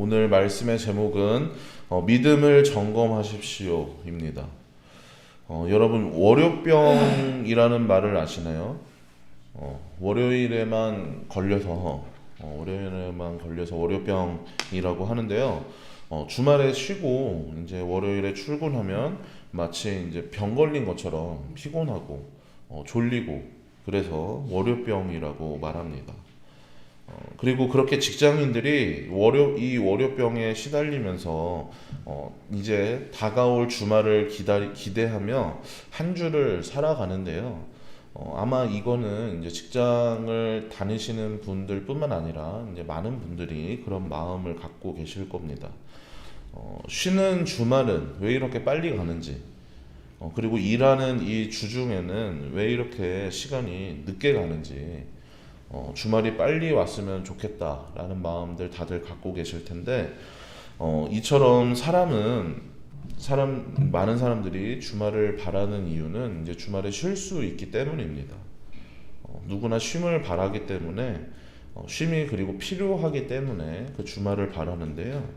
오늘 말씀의 제목은 믿음을 점검하십시오입니다. 여러분 월요병이라는 말을 아시나요? 월요일에만 걸려서 월요병이라고 하는데요. 주말에 쉬고 이제 월요일에 출근하면 마치 이제 병 걸린 것처럼 피곤하고 졸리고 그래서 월요병이라고 말합니다. 그리고 그렇게 직장인들이 이 월요병에 시달리면서 이제 다가올 주말을 기대하며 한 주를 살아가는데요. 아마 이거는 이제 직장을 다니시는 분들뿐만 아니라 이제 많은 분들이 그런 마음을 갖고 계실 겁니다. 쉬는 주말은 왜 이렇게 빨리 가는지, 그리고 일하는 이 주중에는 왜 이렇게 시간이 늦게 가는지, 주말이 빨리 왔으면 좋겠다라는 마음들 다들 갖고 계실 텐데, 이처럼 많은 사람들이 주말을 바라는 이유는 이제 주말에 쉴 수 있기 때문입니다. 누구나 쉼을 바라기 때문에, 쉼이 그리고 필요하기 때문에 그 주말을 바라는데요.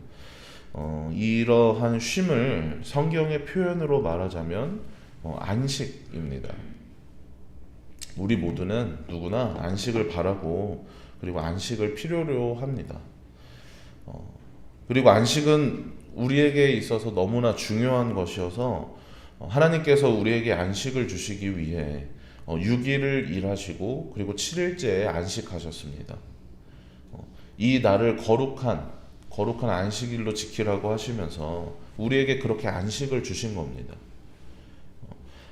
이러한 쉼을 성경의 표현으로 말하자면 안식입니다. 우리 모두는 누구나 안식을 바라고 그리고 안식을 필요로 합니다. 그리고 안식은 우리에게 있어서 너무나 중요한 것이어서 하나님께서 우리에게 안식을 주시기 위해 6일을 일하시고 그리고 7일째에 안식하셨습니다. 이 날을 거룩한 안식일로 지키라고 하시면서 우리에게 그렇게 안식을 주신 겁니다.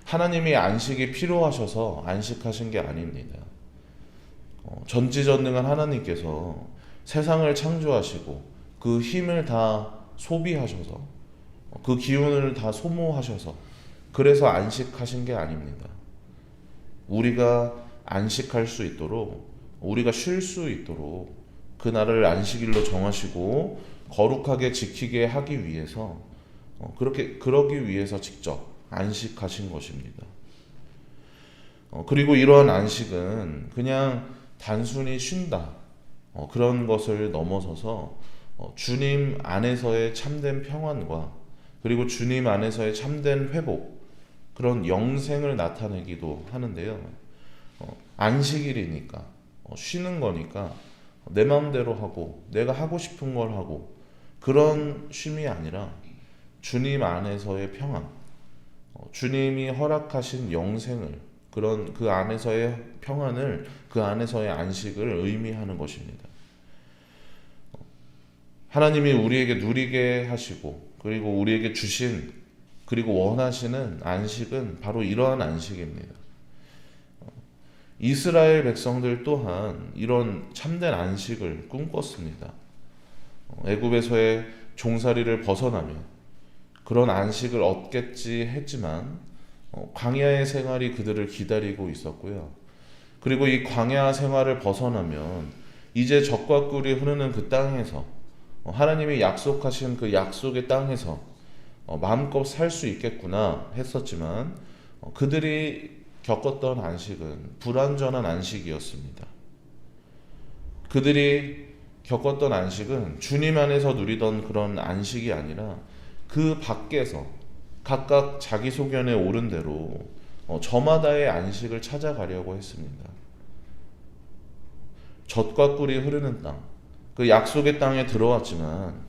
하나님이 안식이 필요하셔서 안식하신 게 아닙니다. 전지전능한 하나님께서 세상을 창조하시고 그 힘을 다 소비하셔서 그 기운을 다 소모하셔서 그래서 안식하신 게 아닙니다. 우리가 안식할 수 있도록, 우리가 쉴 수 있도록 그날을 안식일로 정하시고 거룩하게 지키게 하기 위해서 그러기 위해서 직접 안식하신 것입니다. 그리고 이러한 안식은 그냥 단순히 쉰다 그런 것을 넘어서서 주님 안에서의 참된 평안과 그리고 주님 안에서의 참된 회복, 그런 영생을 나타내기도 하는데요. 안식일이니까 쉬는 거니까 내 마음대로 하고 내가 하고 싶은 걸 하고 그런 쉼이 아니라 주님 안에서의 평안, 주님이 허락하신 영생을, 그런 그 안에서의 평안을, 그 안에서의 안식을 의미하는 것입니다. 하나님이 우리에게 누리게 하시고 그리고 우리에게 주신 그리고 원하시는 안식은 바로 이러한 안식입니다. 이스라엘 백성들 또한 이런 참된 안식을 꿈꿨습니다. 애굽에서의 종살이를 벗어나며 그런 안식을 얻겠지 했지만 광야의 생활이 그들을 기다리고 있었고요. 그리고 이 광야 생활을 벗어나면 이제 젖과 꿀이 흐르는 그 땅에서, 하나님이 약속하신 그 약속의 땅에서 마음껏 살 수 있겠구나 했었지만 그들이 겪었던 안식은 불완전한 안식이었습니다. 그들이 겪었던 안식은 주님 안에서 누리던 그런 안식이 아니라 그 밖에서 각각 자기 소견에 오른 대로 저마다의 안식을 찾아가려고 했습니다. 젖과 꿀이 흐르는 땅, 그 약속의 땅에 들어왔지만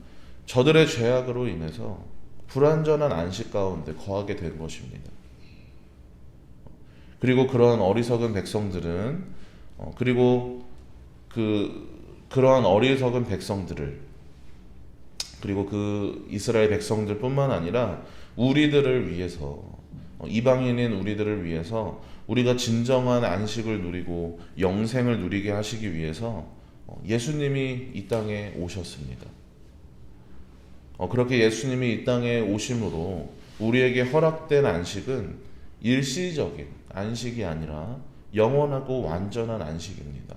저들의 죄악으로 인해서 불완전한 안식 가운데 거하게 된 것입니다. 그리고 그러한 어리석은 백성들은 그러한 어리석은 백성들을, 그리고 그 이스라엘 백성들뿐만 아니라 우리들을 위해서, 이방인인 우리들을 위해서, 우리가 진정한 안식을 누리고 영생을 누리게 하시기 위해서 예수님이 이 땅에 오셨습니다. 그렇게 예수님이 이 땅에 오심으로 우리에게 허락된 안식은 일시적인 안식이 아니라 영원하고 완전한 안식입니다.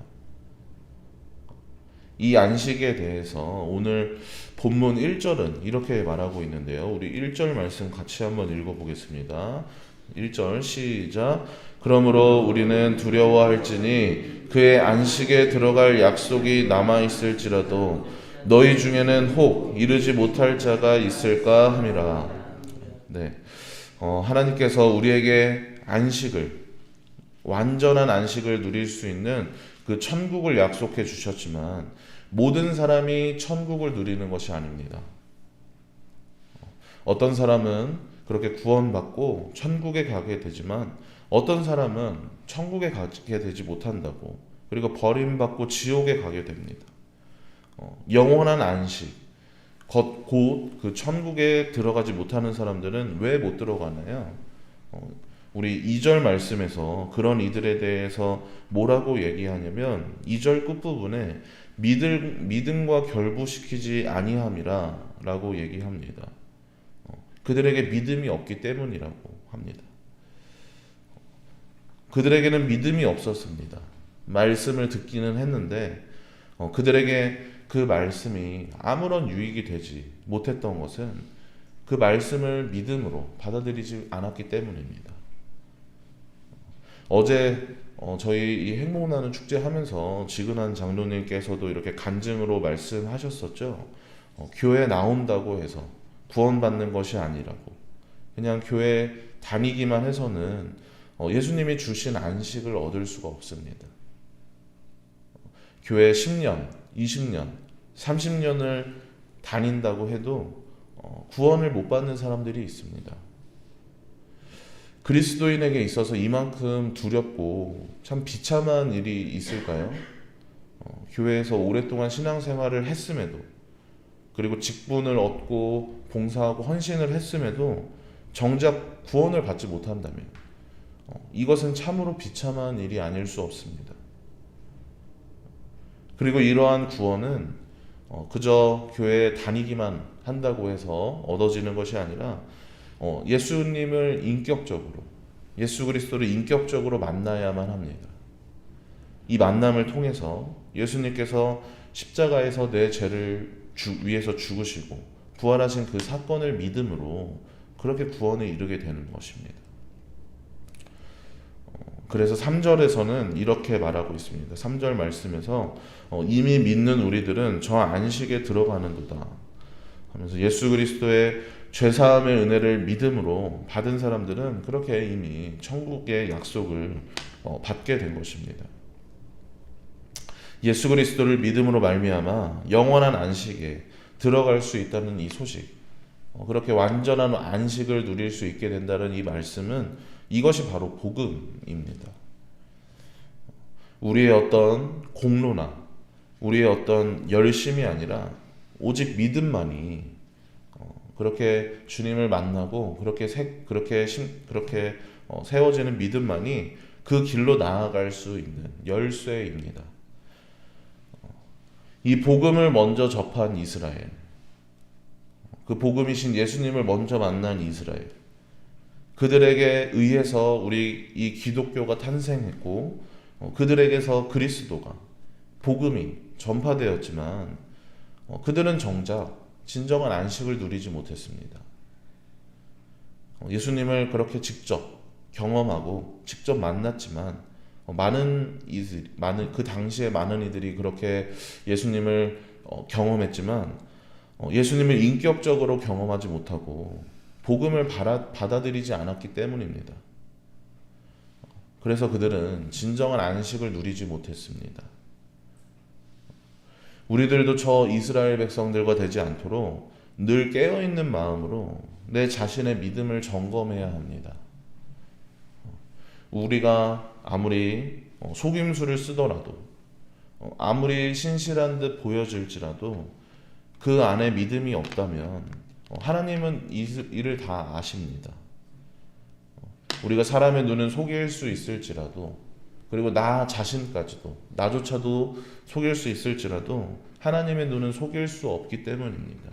이 안식에 대해서 오늘 본문 1절은 이렇게 말하고 있는데요. 우리 1절 말씀 같이 한번 읽어보겠습니다. 1절 시작. 그러므로 우리는 두려워할지니 그의 안식에 들어갈 약속이 남아있을지라도 너희 중에는 혹 이르지 못할 자가 있을까 함이라. 네, 하나님께서 우리에게 안식을, 완전한 안식을 누릴 수 있는 그 천국을 약속해 주셨지만 모든 사람이 천국을 누리는 것이 아닙니다. 어떤 사람은 그렇게 구원받고 천국에 가게 되지만 어떤 사람은 천국에 가게 되지 못한다고, 그리고 버림받고 지옥에 가게 됩니다. 영원한 안식, 곧 그 천국에 들어가지 못하는 사람들은 왜 못 들어가나요? 우리 2절 말씀에서 그런 이들에 대해서 뭐라고 얘기하냐면 2절 끝부분에 믿음과 결부시키지 아니함이라 라고 얘기합니다. 그들에게 믿음이 없기 때문이라고 합니다. 그들에게는 믿음이 없었습니다. 말씀을 듣기는 했는데 그들에게 그 말씀이 아무런 유익이 되지 못했던 것은 그 말씀을 믿음으로 받아들이지 않았기 때문입니다. 어제 저희 이 행복나는 축제 하면서 지근한 장로님께서도 이렇게 간증으로 말씀하셨었죠. 교회 나온다고 해서 구원받는 것이 아니라고, 그냥 교회 다니기만 해서는 예수님이 주신 안식을 얻을 수가 없습니다. 교회 10년, 20년, 30년을 다닌다고 해도 구원을 못 받는 사람들이 있습니다. 그리스도인에게 있어서 이만큼 두렵고 참 비참한 일이 있을까요? 교회에서 오랫동안 신앙생활을 했음에도, 그리고 직분을 얻고 봉사하고 헌신을 했음에도 정작 구원을 받지 못한다면 이것은 참으로 비참한 일이 아닐 수 없습니다. 그리고 이러한 구원은 그저 교회에 다니기만 한다고 해서 얻어지는 것이 아니라 예수님을 인격적으로, 예수 그리스도를 인격적으로 만나야만 합니다. 이 만남을 통해서 예수님께서 십자가에서 내 죄를 위해서 죽으시고 부활하신 그 사건을 믿음으로 그렇게 구원에 이르게 되는 것입니다. 그래서 3절에서는 이렇게 말하고 있습니다. 3절 말씀에서 이미 믿는 우리들은 저 안식에 들어가는도다 하면서 예수 그리스도의 죄사함의 은혜를 믿음으로 받은 사람들은 그렇게 이미 천국의 약속을 받게 된 것입니다. 예수 그리스도를 믿음으로 말미암아 영원한 안식에 들어갈 수 있다는 이 소식, 그렇게 완전한 안식을 누릴 수 있게 된다는 이 말씀은 이것이 바로 복음입니다. 우리의 어떤 공로나 우리의 어떤 열심이 아니라 오직 믿음만이 그렇게 주님을 만나고 그렇게 세워지는 믿음만이 그 길로 나아갈 수 있는 열쇠입니다. 이 복음을 먼저 접한 이스라엘, 그 복음이신 예수님을 먼저 만난 이스라엘, 그들에게 의해서 우리 이 기독교가 탄생했고 그들에게서 그리스도가, 복음이 전파되었지만 그들은 정작 진정한 안식을 누리지 못했습니다. 예수님을 그렇게 직접 경험하고 직접 만났지만 그 당시에 많은 이들이 그렇게 예수님을 경험했지만 예수님을 인격적으로 경험하지 못하고 복음을 받아들이지 않았기 때문입니다. 그래서 그들은 진정한 안식을 누리지 못했습니다. 우리들도 저 이스라엘 백성들과 되지 않도록 늘 깨어있는 마음으로 내 자신의 믿음을 점검해야 합니다. 우리가 아무리 속임수를 쓰더라도, 아무리 신실한 듯 보여질지라도 그 안에 믿음이 없다면 하나님은 이를 다 아십니다. 우리가 사람의 눈은 속일 수 있을지라도, 그리고 나 자신까지도, 나조차도 속일 수 있을지라도 하나님의 눈은 속일 수 없기 때문입니다.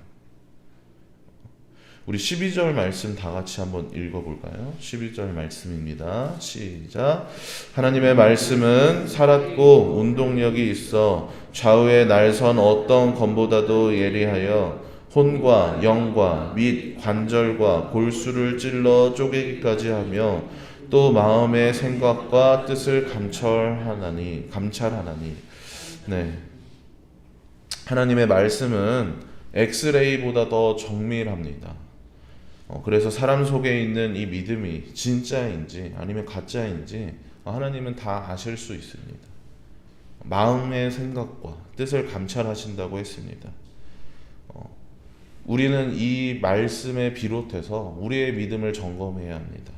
우리 12절 말씀 다 같이 한번 읽어볼까요? 12절 말씀입니다. 시작. 하나님의 말씀은 살았고 운동력이 있어 좌우에 날선 어떤 검보다도 예리하여 혼과 영과 및 관절과 골수를 찔러 쪼개기까지 하며 또 마음의 생각과 뜻을 감찰하나니. 네. 하나님의 말씀은 엑스레이보다 더 정밀합니다. 그래서 사람 속에 있는 이 믿음이 진짜인지 아니면 가짜인지 하나님은 다 아실 수 있습니다. 마음의 생각과 뜻을 감찰하신다고 했습니다. 우리는 이 말씀에 비롯해서 우리의 믿음을 점검해야 합니다.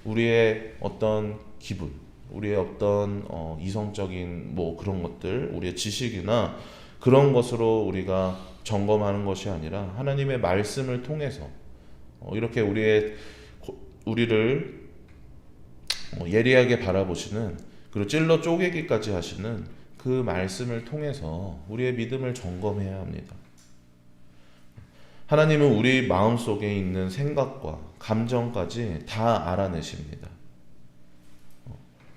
우리의 어떤 기분, 우리의 어떤 이성적인 뭐 그런 것들, 우리의 지식이나 그런 것으로 우리가 점검하는 것이 아니라 하나님의 말씀을 통해서 이렇게 우리를 예리하게 바라보시는, 그리고 찔러 쪼개기까지 하시는 그 말씀을 통해서 우리의 믿음을 점검해야 합니다. 하나님은 우리 마음속에 있는 생각과 감정까지 다 알아내십니다.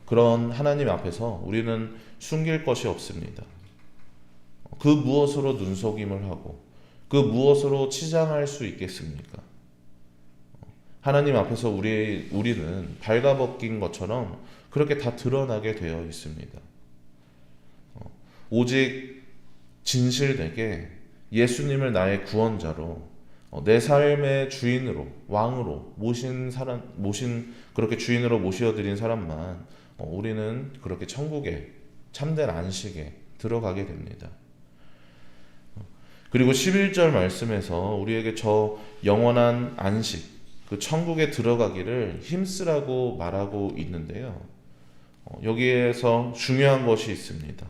그런 하나님 앞에서 우리는 숨길 것이 없습니다. 그 무엇으로 눈속임을 하고 그 무엇으로 치장할 수 있겠습니까? 하나님 앞에서 우리는 발가벗긴 것처럼 그렇게 다 드러나게 되어 있습니다. 오직 진실되게 예수님을 나의 구원자로 내 삶의 주인으로, 왕으로 그렇게 주인으로 모셔드린 사람만 우리는 그렇게 천국에, 참된 안식에 들어가게 됩니다. 그리고 11절 말씀에서 우리에게 저 영원한 안식, 그 천국에 들어가기를 힘쓰라고 말하고 있는데요. 여기에서 중요한 것이 있습니다.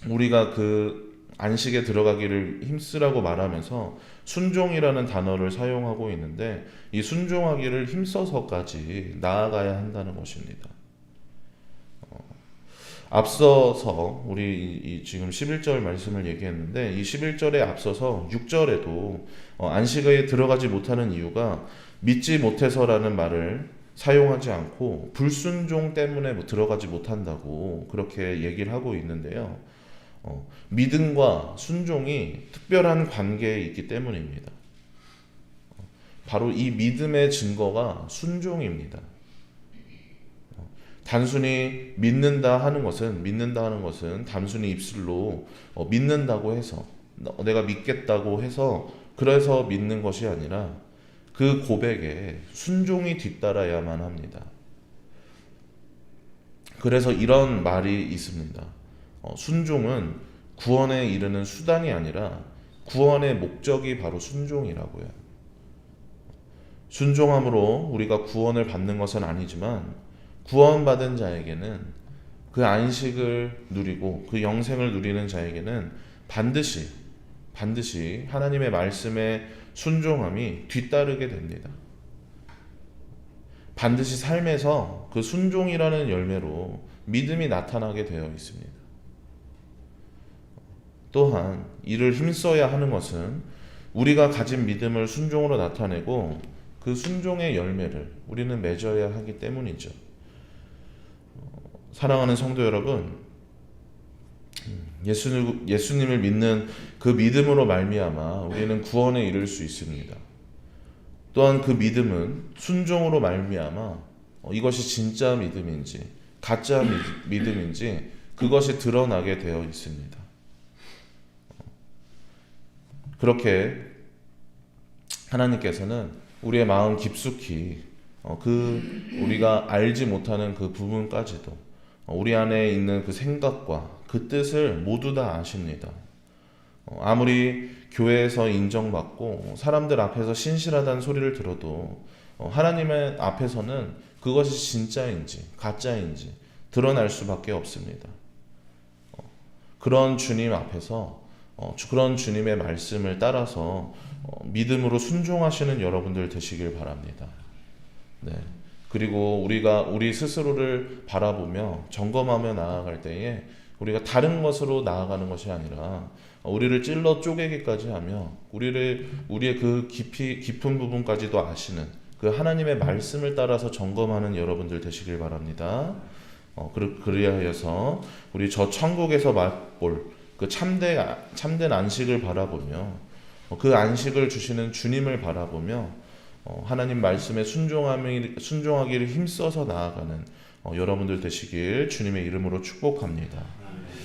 우리가 그 안식에 들어가기를 힘쓰라고 말하면서 순종이라는 단어를 사용하고 있는데, 이 순종하기를 힘써서까지 나아가야 한다는 것입니다. 앞서서 우리 지금 11절 말씀을 얘기했는데, 이 11절에 앞서서 6절에도 안식에 들어가지 못하는 이유가 믿지 못해서라는 말을 사용하지 않고 불순종 때문에 들어가지 못한다고 그렇게 얘기를 하고 있는데요. 믿음과 순종이 특별한 관계에 있기 때문입니다. 바로 이 믿음의 증거가 순종입니다. 단순히 믿는다 하는 것은 단순히 입술로 믿는다고 해서, 내가 믿겠다고 해서 그래서 믿는 것이 아니라 그 고백에 순종이 뒤따라야만 합니다. 그래서 이런 말이 있습니다. 순종은 구원에 이르는 수단이 아니라 구원의 목적이 바로 순종이라고요. 순종함으로 우리가 구원을 받는 것은 아니지만, 구원받은 자에게는 그 안식을 누리고 그 영생을 누리는 자에게는 반드시 하나님의 말씀에 순종함이 뒤따르게 됩니다. 반드시 삶에서 그 순종이라는 열매로 믿음이 나타나게 되어 있습니다. 또한 이를 힘써야 하는 것은 우리가 가진 믿음을 순종으로 나타내고 그 순종의 열매를 우리는 맺어야 하기 때문이죠. 사랑하는 성도 여러분, 예수님을 믿는 그 믿음으로 말미암아 우리는 구원에 이를 수 있습니다. 또한 그 믿음은 순종으로 말미암아 이것이 진짜 믿음인지 가짜 믿음인지 그것이 드러나게 되어 있습니다. 그렇게 하나님께서는 우리의 마음 깊숙이 우리가 알지 못하는 그 부분까지도 우리 안에 있는 그 생각과 그 뜻을 모두 다 아십니다. 아무리 교회에서 인정받고 사람들 앞에서 신실하다는 소리를 들어도 하나님의 앞에서는 그것이 진짜인지 가짜인지 드러날 수밖에 없습니다. 그런 주님 앞에서 그런 주님의 말씀을 따라서 믿음으로 순종하시는 여러분들 되시길 바랍니다. 네. 그리고 우리가 우리 스스로를 바라보며 점검하며 나아갈 때에 우리가 다른 것으로 나아가는 것이 아니라 우리를 찔러 쪼개기까지 하며 우리의 그 깊은 부분까지도 아시는 그 하나님의 말씀을 따라서 점검하는 여러분들 되시길 바랍니다. 그리하여서 우리 저 천국에서 맛볼 그 참된 안식을 바라보며 그 안식을 주시는 주님을 바라보며 하나님 말씀에 순종하기를 힘써서 나아가는 여러분들 되시길 주님의 이름으로 축복합니다.